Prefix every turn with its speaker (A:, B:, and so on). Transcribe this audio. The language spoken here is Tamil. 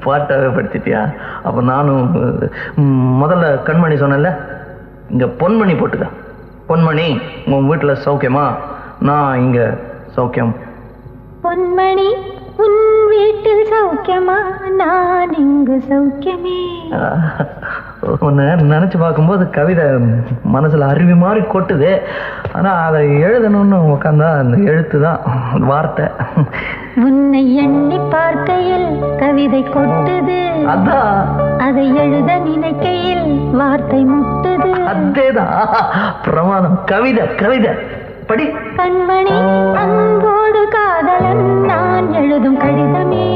A: பாட்டாவே படிச்சிட்டியா? அப்ப நானும் முதல்ல கண்மணி சொன்னேன்ல, இங்க பொன்மணி போட்டுக்க. பொன்மணி, உன் வீட்டுல சௌக்கியமா? நான் இங்க சௌக்கியம்.
B: பொன்மணி, உன் வீட்டில் சௌக்கியமா? நான் இங்கு சௌக்கியமே.
A: உன்னை நினைச்சு பார்க்கும்போது கவிதை மனசுல அருவி மாதிரி கொட்டுது. ஆனா அதை எழுதணும்னு உட்காந்தா அந்த எழுத்து தான் வார்த்தை.
B: உன்னை எண்ணி பார்க்கையில் கவிதை கொட்டுது,
A: அதான்
B: அதை எழுத நினைக்கையில் வார்த்தை முட்டுது.
A: அதேதான் பிரமாதம். கவிதை கவிதை படி.
B: கண்மணி, அன்போடு காதலன் நான் எழுதும் கடிதமே.